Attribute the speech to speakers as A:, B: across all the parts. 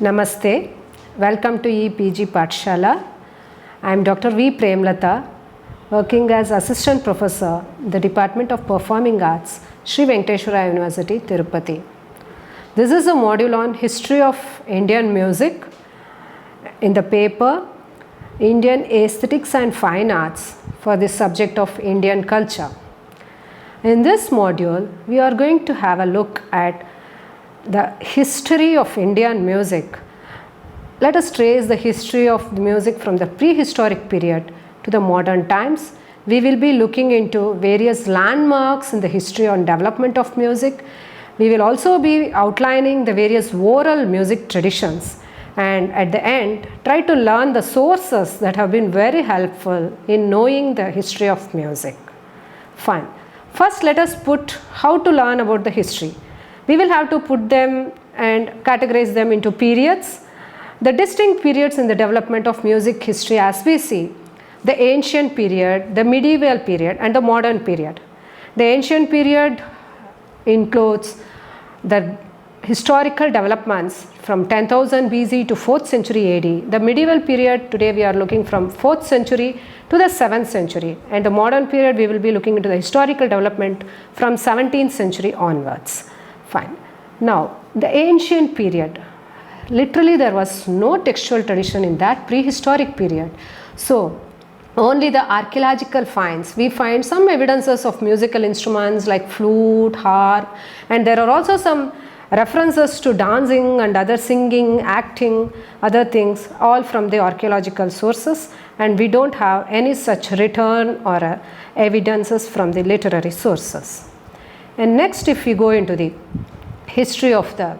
A: Namaste. Welcome to EPG Pathshala. I am Dr. V. Premlata, working as Assistant Professor in the Department of Performing Arts, Sri Venkateswara University, Tirupati. This is a module on History of Indian Music in the paper Indian Aesthetics and Fine Arts for the subject of Indian culture. In this module, we are going to have a look at the history of Indian music. Let us trace the history of the music from the prehistoric period to the modern times. We will be looking into various landmarks in the history and development of music. We will also be outlining the various oral music traditions, and at the end try to learn the sources that have been very helpful in knowing the history of music. Fine. First, let us put how to learn about the history. We will have to put them and categorize them into periods. The distinct periods in the development of music history as we see: the ancient period, the medieval period and the modern period. The ancient period includes the historical developments from 10,000 BC to 4th century AD. The medieval period, today we are looking from 4th century to the 7th century, and the modern period we will be looking into the historical development from 17th century onwards. Fine. Now, the ancient period, literally there was no textual tradition in that prehistoric period. So, only the archaeological finds, we find some evidences of musical instruments like flute, harp, and there are also some references to dancing and other singing, acting, other things, all from the archaeological sources, and we don't have any such written or evidences from the literary sources. And next, if we go into the history of the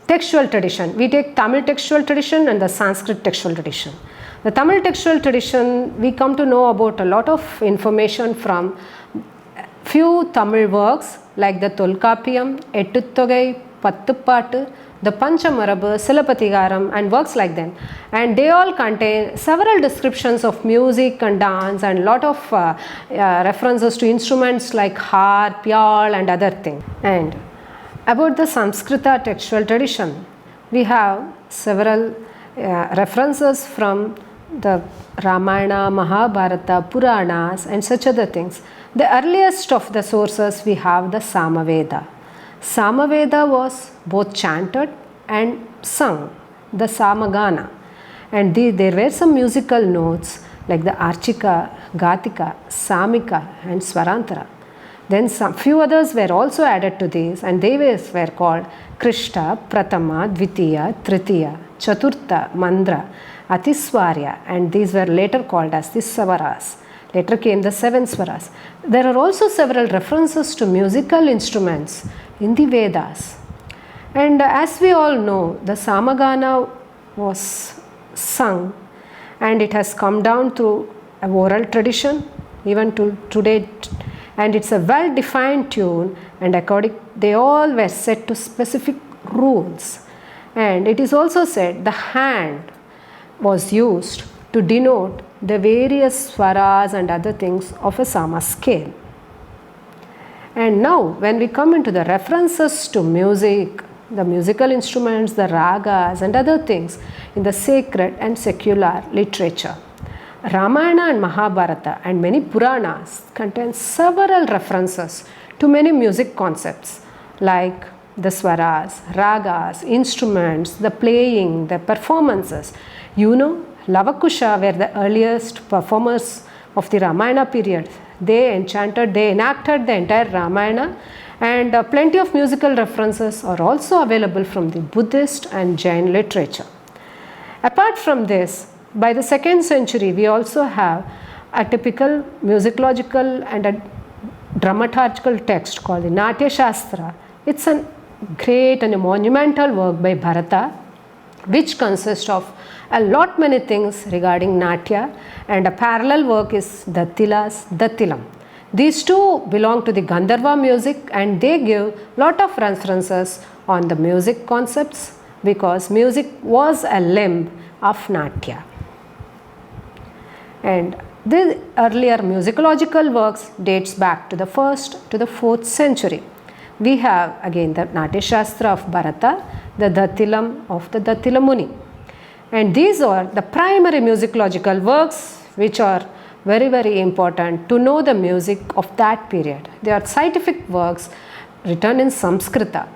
A: textual tradition, we take Tamil textual tradition and the Sanskrit textual tradition. The Tamil textual tradition, we come to know about a lot of information from few Tamil works like the Tolkapiyam, Ettuttogai, Pattupattu, the Panchamarabu, Silapathigaram and works like them, and they all contain several descriptions of music and dance and lot of references to instruments like harp, yawl and other things. And about the Samskrita textual tradition, we have several references from the Ramayana, Mahabharata, Puranas and such other things. The earliest of the sources we have the Samaveda. Samaveda was both chanted and sung, the Samagana, and there were some musical notes like the Archika, Gatika, Samika and Swarantara. Then some few others were also added to these, and they were called Krishta, Pratama, Dvitiya, Tritiya, Chaturtha, Mandra, Atiswarya, and these were later called as the Savaras. Later came the seven Swaras. There are also several references to musical instruments in the Vedas. And as we all know, the Samagana was sung and it has come down through a oral tradition even to today, and it's a well defined tune, and they all were set to specific rules. And it is also said the hand was used to denote the various swaras and other things of a sama scale. And now when we come into the references to music, the musical instruments, the ragas and other things in the sacred and secular literature, Ramayana and Mahabharata and many Puranas contain several references to many music concepts like the swaras, ragas, instruments, the playing, the performances. Lavakusha were the earliest performers of the Ramayana period. They enacted the entire Ramayana, and plenty of musical references are also available from the Buddhist and Jain literature. Apart from this, by the 2nd century, we also have a typical musicological and a dramaturgical text called the Natya Shastra. It's a great and a monumental work by Bharata, which consists of a lot many things regarding Natya, and a parallel work is Dattilam. These two belong to the Gandharva music, and they give lot of references on the music concepts because music was a limb of Natya. And the earlier musicological works dates back to the 1st to the 4th century. we have again the Natya Shastra of Bharata, the Dattilam of the Dattila Muni. And these are the primary musicological works which are very, very important to know the music of that period. They are scientific works written in Sanskrita.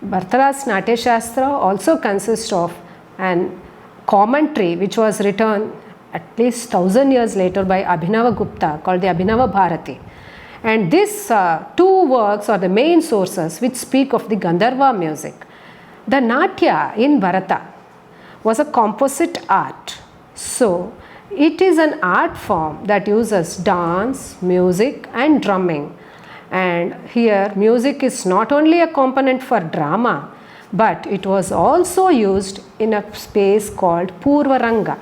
A: Bharata's Natya Shastra also consists of an commentary which was written at least 1000 years later by Abhinava Gupta called the Abhinava Bharati. And these two works are the main sources which speak of the Gandharva music. The Natya in Bharata was a composite art. So, it is an art form that uses dance, music and drumming. And here music is not only a component for drama, but it was also used in a space called Purvaranga.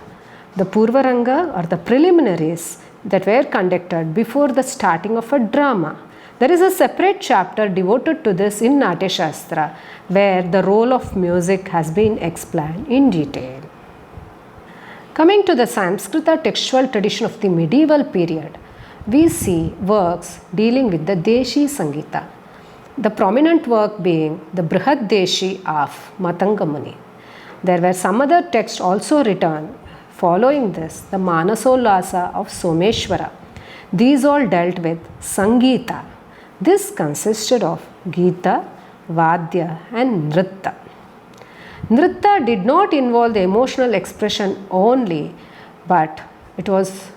A: The Purvaranga are the preliminaries that were conducted before the starting of a drama. There is a separate chapter devoted to this in Natya Shastra, where the role of music has been explained in detail. Coming to the Sanskrita textual tradition of the medieval period, we see works dealing with the Deshi Sangita. The prominent work being the Brihad Deshi of Matanga Muni. There were some other texts also written following this, the Manasollasa of Someshwara. These all dealt with Sangita. This consisted of Gita, Vadya and Nritta. Nritta did not involve the emotional expression only, but it was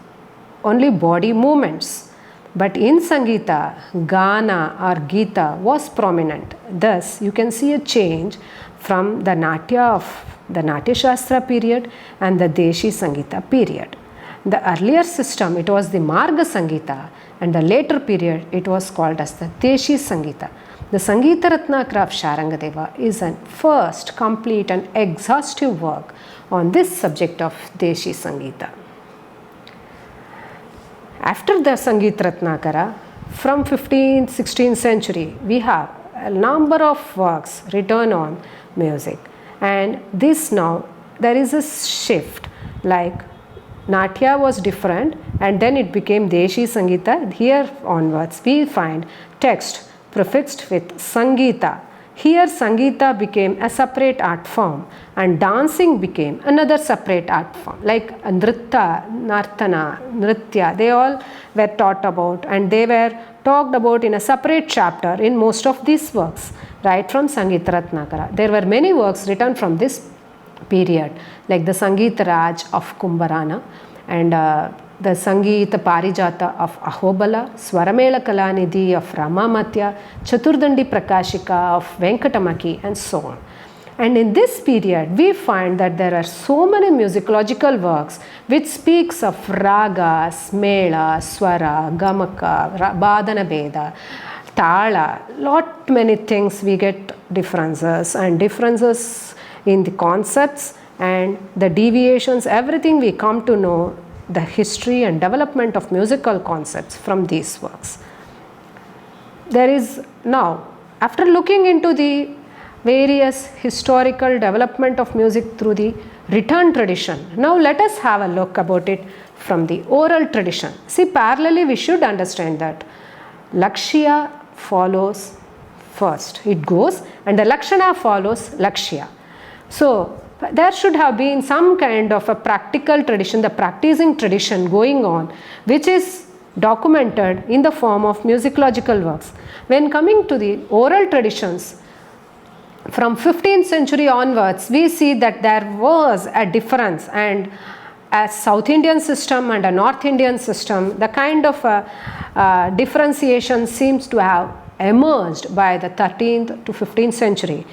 A: only body movements. But in Sangita, Gana or Gita was prominent. Thus, you can see a change from the Natya of the Natya Shastra period and the Deshi Sangita period. The earlier system, it was the Marga Sangita, and the later period, it was called as the Deshi Sangita. The Sangita Ratnakara of Sharangadeva is a first complete and exhaustive work on this subject of Deshi Sangita. After the Sangit Ratnakara, from 15th, 16th century, we have a number of works written on music. And this now, there is a shift, like Natya was different and then it became Deshi Sangita. Here onwards, we find text prefixed with Sangita. Here Sangita became a separate art form and dancing became another separate art form, like Nritta, Nartana, Nritya, they all were taught about and they were talked about in a separate chapter in most of these works, right from Sangita Ratnakara. There were many works written from this period, like the Sangeet Raj of Kumbharana and the Sangeeta Parijata of Ahobala, Swaramela Kalanidhi of Ramamatya, Chaturdandi Prakashika of Venkatamaki and so on. And in this period, we find that there are so many musicological works which speaks of ragas, mela, swara, gamaka, badana beda, tala, lot many things we get differences and differences in the concepts and the deviations, everything we come to know the history and development of musical concepts from these works. There is now, after looking into the various historical development of music through the written tradition, now let us have a look about it from the oral tradition. See, parallelly we should understand that Lakshya follows first, it goes, and the Lakshana follows Lakshya. So, there should have been some kind of a practical tradition, the practicing tradition going on, which is documented in the form of musicological works. When coming to the oral traditions, from 15th century onwards, we see that there was a difference, and a South Indian system and a North Indian system, the kind of differentiation seems to have emerged by the 13th to 15th century.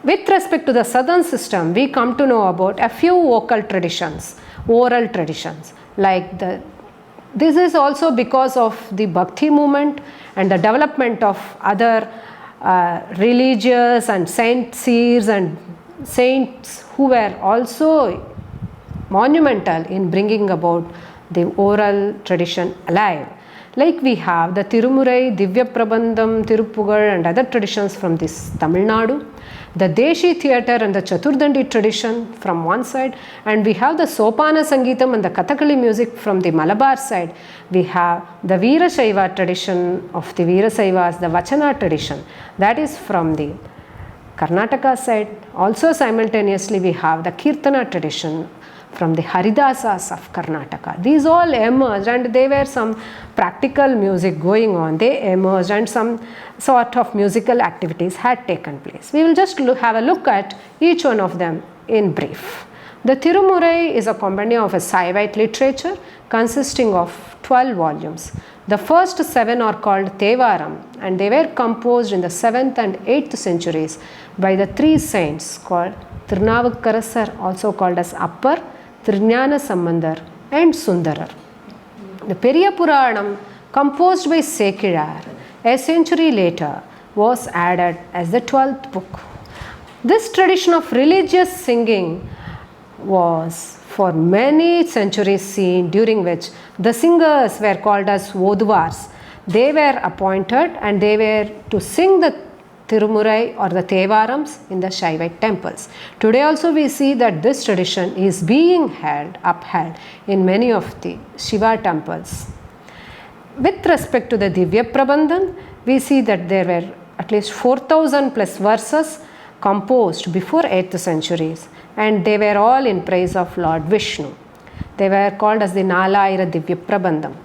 A: With respect to the southern system, we come to know about a few vocal traditions, oral traditions, like this is also because of the Bhakti movement and the development of other religious and saint seers and saints who were also monumental in bringing about the oral tradition alive. Like we have the Tirumurai, Divya Prabandham, Tirupugal and other traditions from this Tamil Nadu, the Deshi theatre and the Chaturdandi tradition from one side, and we have the Sopana Sangeetam and the Kathakali music from the Malabar side. We have the Veerashaiva tradition of the Veerasaivas, the Vachana tradition, that is from the Karnataka side. Also simultaneously we have the Kirtana tradition from the Haridasas of Karnataka. These all emerged, and they were some practical music going on. They emerged and some sort of musical activities had taken place. We will just have a look at each one of them in brief. The Tirumurai is a compendium of a Saivite literature consisting of 12 volumes. The first 7 are called Tevaram, and they were composed in the 7th and 8th centuries by the 3 saints called Tirunavukkarasar, also called as Appar, Tirunjana Sambandar and Sundarar. The Periya Puranam, composed by Sekilar a century later, was added as the 12th book. This tradition of religious singing was for many centuries seen, during which the singers were called as Voduvars. They were appointed and they were to sing the Tirumurai or the Tevarams in the Shaivite temples. Today also we see that this tradition is being upheld in many of the Shiva temples. With respect to the Divya Prabandhan, we see that there were at least 4,000 plus verses composed before 8th centuries, and they were all in praise of Lord Vishnu. They were called as the Nalayira Divya Prabandham.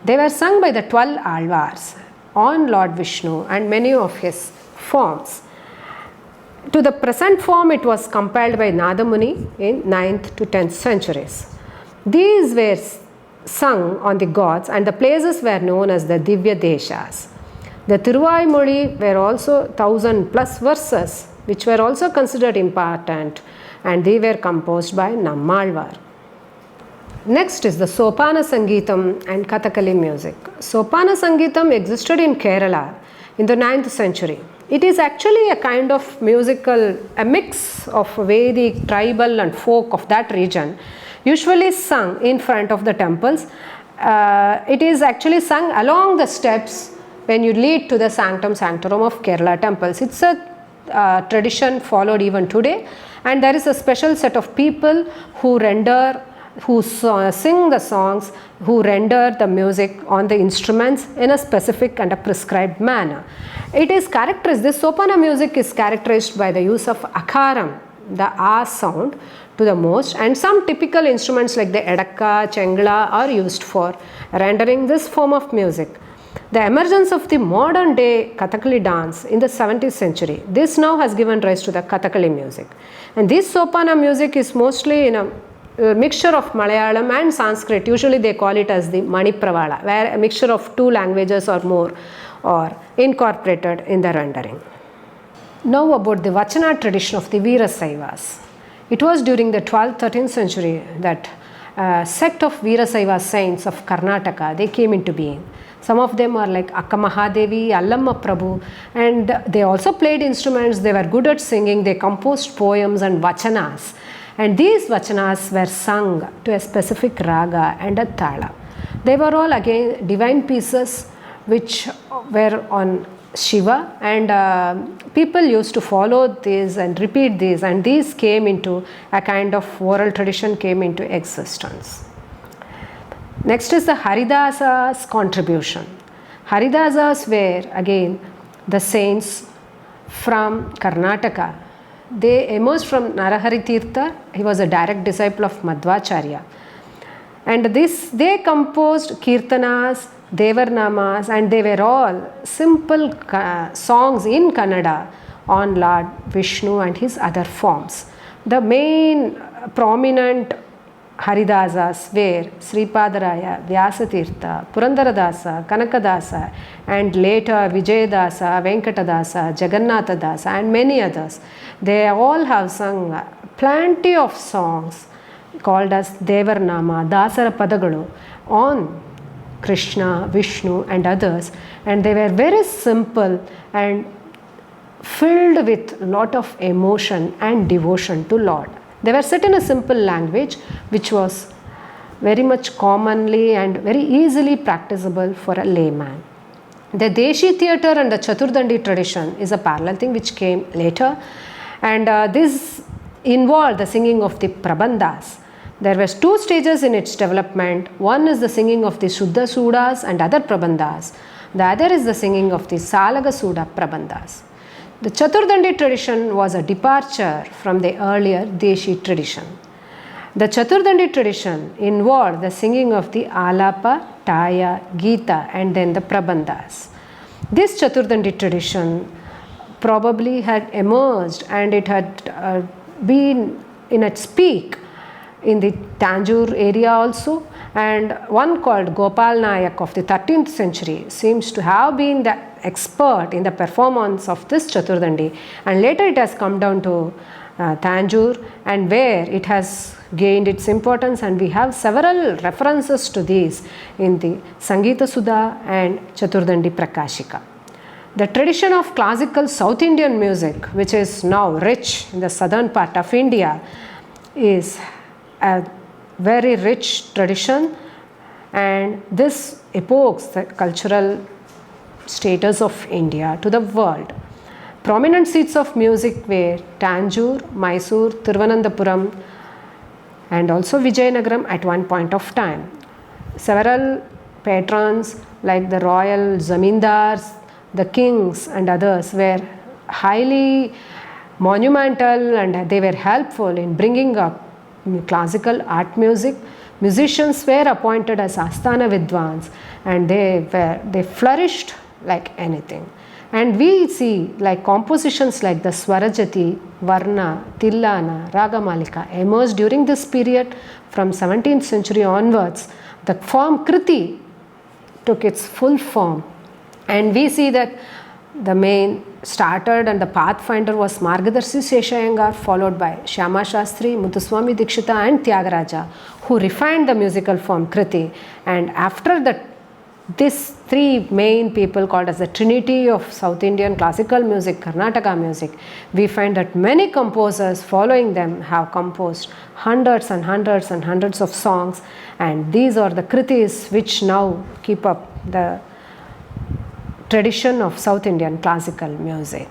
A: They were sung by the 12 Alvars on Lord Vishnu and many of his forms. To the present form, it was compiled by Nadamuni in 9th to 10th centuries. These were sung on the gods, and the places were known as the Divya Deshas. The Tiruvaimoli were also 1,000 plus verses, which were also considered important, and they were composed by Nammalvar. Next is the Sopana Sangeetam and Kathakali music. Sopana Sangeetam existed in Kerala in the 9th century. It is actually a kind of musical, a mix of Vedic, tribal and folk of that region, usually sung in front of the temples. It is actually sung along the steps when you lead to the Sanctum Sanctorum of Kerala temples. It's a tradition followed even today, and there is a special set of people who sing the songs, who render the music on the instruments in a specific and a prescribed manner. It is characterized, this Sopana music is characterized by the use of akaram, the A sound, to the most, and some typical instruments like the edakka, chengla are used for rendering this form of music. The emergence of the modern day Kathakali dance in the 17th century, this now has given rise to the Kathakali music. And this Sopana music is mostly in a mixture of Malayalam and Sanskrit. Usually they call it as the Manipravala, where a mixture of 2 languages or more are incorporated in the rendering. Now about the Vachana tradition of the Veerasaivas. It was during the 12th, 13th century that a sect of Veerasaiva saints of Karnataka, they came into being. Some of them are like Akka Mahadevi, Allamma Prabhu, and they also played instruments. They were good at singing. They composed poems and vachanas. And these vachanas were sung to a specific raga and a thala. They were all again divine pieces which were on Shiva, and people used to follow these and repeat these, and these came into a kind of oral tradition, came into existence. Next is the Haridasas contribution. Haridasas were again the saints from Karnataka. They emerged from Narahari Tirtha. He was a direct disciple of Madhvacharya. And they composed kirtanas, devarnamas, and they were all simple songs in Kannada on Lord Vishnu and his other forms. The main prominent Haridasas were Sripadaraya, Vyasatirtha, Purandaradasa, Kanakadasa, and later Vijayadasa, Venkatadasa, Jagannathadasa, and many others. They all have sung plenty of songs called as Devarnama, Dasara Padagalu on Krishna, Vishnu and others, and they were very simple and filled with a lot of emotion and devotion to Lord. They were set in a simple language which was very much commonly and very easily practicable for a layman. The Deshi theatre and the Chaturdandi tradition is a parallel thing which came later, and this involved the singing of the prabandhas. There were two stages in its development. One is the singing of the Shuddha Sudas and other prabandhas. The other is the singing of the Salaga Suda prabandhas. The Chaturdandi tradition was a departure from the earlier Deshi tradition. The Chaturdandi tradition involved the singing of the Alapa, Taya, Gita and then the Prabandhas. This Chaturdandi tradition probably had emerged and it had been in its peak in the Tanjore area also, and one called Gopal Nayak of the 13th century seems to have been the expert in the performance of this Chaturdandi, and later it has come down to Tanjore and where it has gained its importance, and we have several references to these in the Sangeeta Sudha and Chaturdandi Prakashika. The tradition of classical South Indian music, which is now rich in the southern part of India, is a very rich tradition, and this evokes the cultural status of India to the world. Prominent seats of music were Tanjore, Mysore, Thiruvananthapuram and also Vijayanagaram at one point of time. Several patrons like the royal zamindars, the kings and others were highly monumental and they were helpful in bringing up classical art music. Musicians were appointed as Asthana Vidwans and they flourished like anything. And we see like compositions like the Swarajati, Varna, Tillana, Ragamalika emerged during this period from 17th century onwards. The form Kriti took its full form, and we see that the main started and the pathfinder was Margadarshi Seshayangar, followed by Shyama Shastri, Muthuswami Dikshita and Tyagaraja, who refined the musical form Kriti. And after these three main people called as the Trinity of South Indian classical music, Karnataka music, we find that many composers following them have composed hundreds and hundreds and hundreds of songs, and these are the Kritis which now keep up the tradition of South Indian classical music.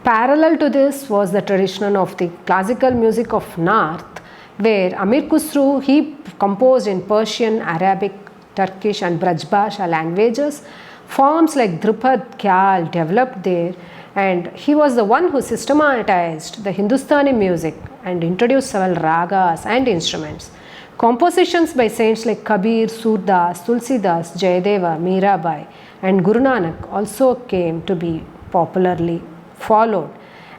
A: Parallel to this was the tradition of the classical music of North, where Amir Khusru, he composed in Persian, Arabic, Turkish and Brajbhasha languages. Forms like Drupad, Khyal developed there, and he was the one who systematized the Hindustani music and introduced several ragas and instruments. Compositions by saints like Kabir, Surdas, Tulsidas, Jayadeva, Mirabai and Guru Nanak also came to be popularly followed.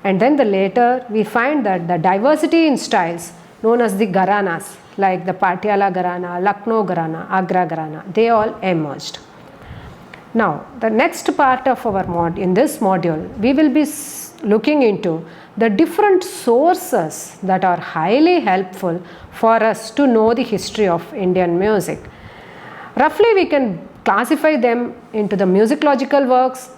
A: And then later we find that the diversity in styles known as the Gharanas, like the Patiala Gharana, Lucknow Gharana, Agra Gharana, they all emerged. Now, the next part of our in this module, we will be looking into the different sources that are highly helpful for us to know the history of Indian music. Roughly, we can classify them into the musicological works.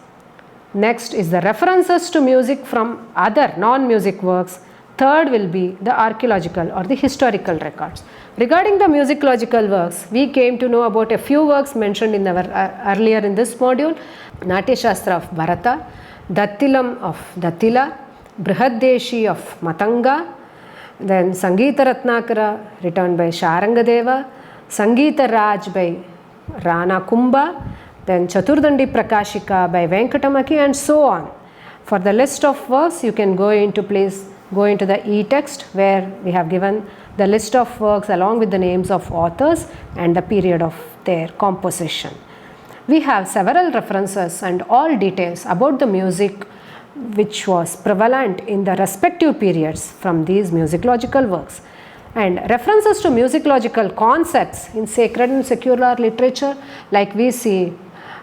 A: Next is the references to music from other non-music works. Third will be the archaeological or the historical records. Regarding the musicological works, we came to know about a few works mentioned in our earlier in this module. Natya Shastra of Bharata, Dattilam of Dattila, Brihaddeshi of Matanga, then Sangeeta Ratnakara written by Sharangadeva, Sangeeta Raj by Rana Kumbha, then Chaturdandi Prakashika by Venkatamaki and so on. For the list of works, you can go into the e-text where we have given the list of works along with the names of authors and the period of their composition. We have several references and all details about the music which was prevalent in the respective periods from these musicological works, and references to musicological concepts in sacred and secular literature, like we see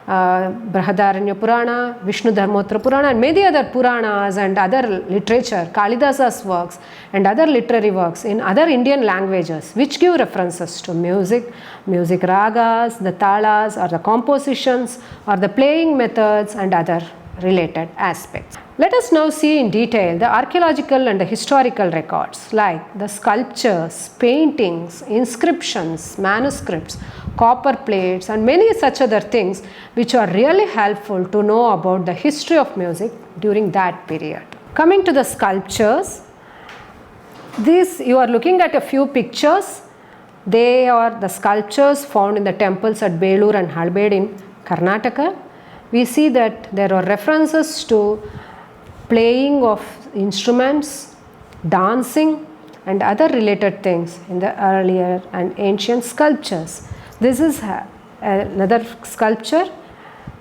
A: Brahadaranya Purana, Vishnu Dharmottara Purana and many other Puranas and other literature, Kalidasa's works and other literary works in other Indian languages which give references to music ragas, the talas or the compositions or the playing methods and other related aspects. Let us now see in detail the archaeological and the historical records like the sculptures, paintings, inscriptions, manuscripts, copper plates and many such other things which are really helpful to know about the history of music during that period. Coming to the sculptures, this you are looking at a few pictures. They are the sculptures found in the temples at Belur and Halbed in Karnataka. We see that there are references to playing of instruments, dancing and other related things in the earlier and ancient sculptures. This is another sculpture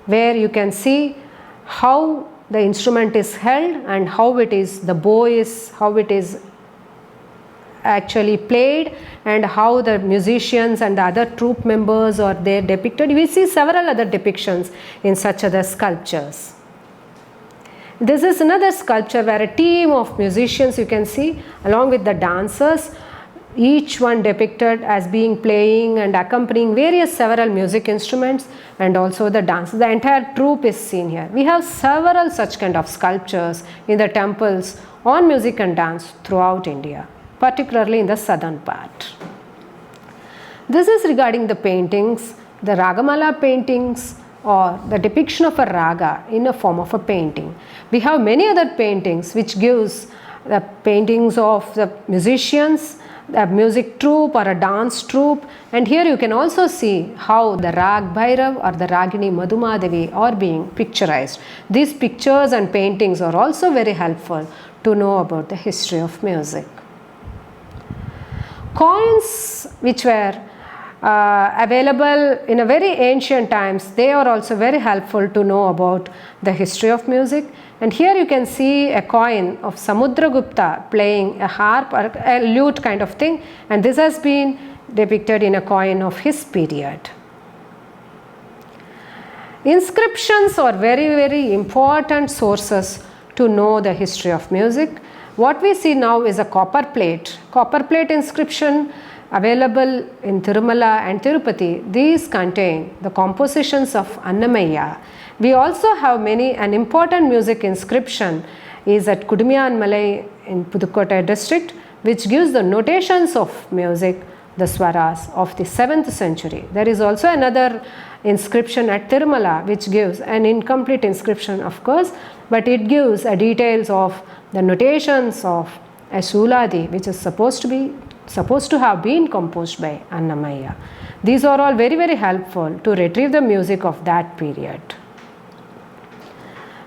A: where you can see how the instrument is held and how it is, the bow is, how it is actually played and how the musicians and the other troupe members are there depicted. We see several other depictions in such other sculptures. This is another sculpture where a team of musicians you can see along with the dancers, each one depicted as being playing and accompanying various several music instruments and also the dance. The entire troupe is seen here. We have several such kind of sculptures in the temples on music and dance throughout India, particularly in the southern part. This is regarding the paintings, the Ragamala paintings or the depiction of a raga in a form of a painting. We have many other paintings which gives the paintings of the musicians, a music troupe or a dance troupe, and here you can also see how the Rag Bhairav or the Ragini Madhumadevi are being picturized. These pictures and paintings are also very helpful to know about the history of music. Coins which were available in a very ancient times, they are also very helpful to know about the history of music. And here you can see a coin of Samudragupta playing a harp or a lute kind of thing, and this has been depicted in a coin of his period. Inscriptions are very important sources to know the history of music. What we see now is a copper plate inscription available in Tirumala and Tirupati. These contain the compositions of Annamaya. We also have an important music inscription is at Kudumiyan Malai in Pudukkottai district, which gives the notations of music, the swaras of the 7th century. There is also another inscription at Tirumala which gives an incomplete inscription of course, but it gives details of the notations of a Suladi which is supposed to have been composed by Annamaya. These are all very helpful to retrieve the music of that period.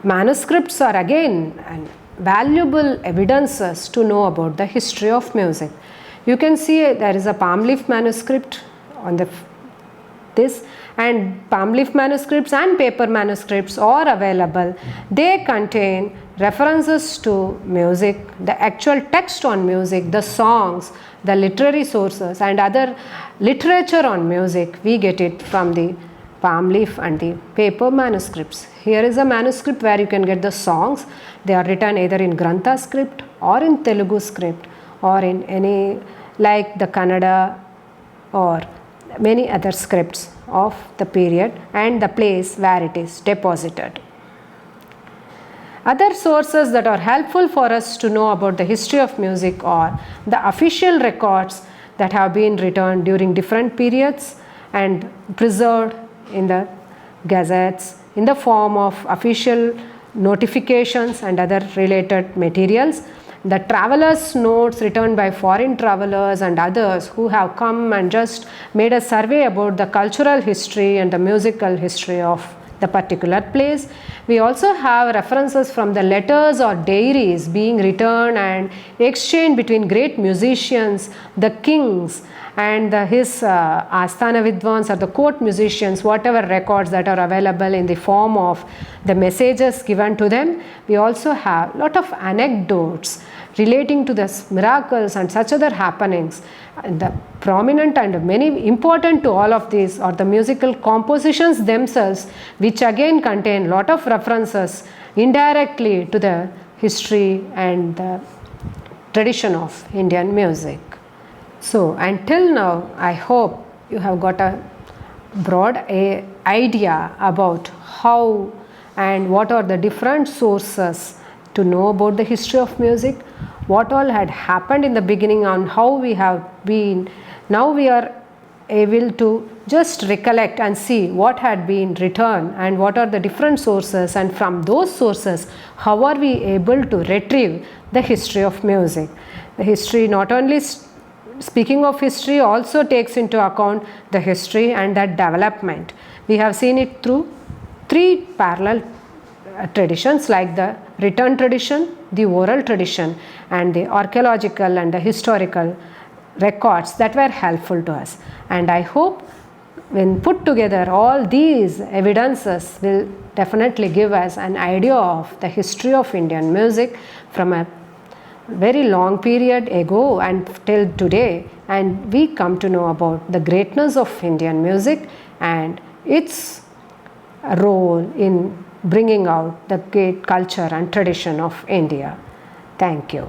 A: Manuscripts are again valuable evidences to know about the history of music. You can see there is a palm leaf manuscript on this, and palm leaf manuscripts and paper manuscripts are available. They contain references to music, the actual text on music, the songs, the literary sources and other literature on music. We get it from the palm leaf and the paper manuscripts. Here is a manuscript where you can get the songs. They are written either in Grantha script or in Telugu script or in any like the Kannada or many other scripts of the period and the place where it is deposited. Other sources that are helpful for us to know about the history of music are the official records that have been written during different periods and preserved in the gazettes in the form of official notifications and other related materials. The travelers' notes written by foreign travelers and others who have come and just made a survey about the cultural history and the musical history of the particular place. We also have references from the letters or diaries being written and exchanged between great musicians, the kings and his Asthana Vidwans or the court musicians, whatever records that are available in the form of the messages given to them. We also have a lot of anecdotes relating to the miracles and such other happenings. And the prominent and many important to all of these are the musical compositions themselves, which again contain a lot of references indirectly to the history and the tradition of Indian music. So until now, I hope you have got a broad idea about how and what are the different sources to know about the history of music, what all had happened in the beginning and how we have been, now we are able to just recollect and see what had been written and what are the different sources, and from those sources how are we able to retrieve the history of music. The history, not only speaking of history, also takes into account the history and that development. We have seen it through three parallel traditions, like the written tradition, the oral tradition, and the archaeological and the historical records that were helpful to us. And I hope when put together, all these evidences will definitely give us an idea of the history of Indian music from a very long period ago and till today, and we come to know about the greatness of Indian music and its role in bringing out the great culture and tradition of India. Thank you.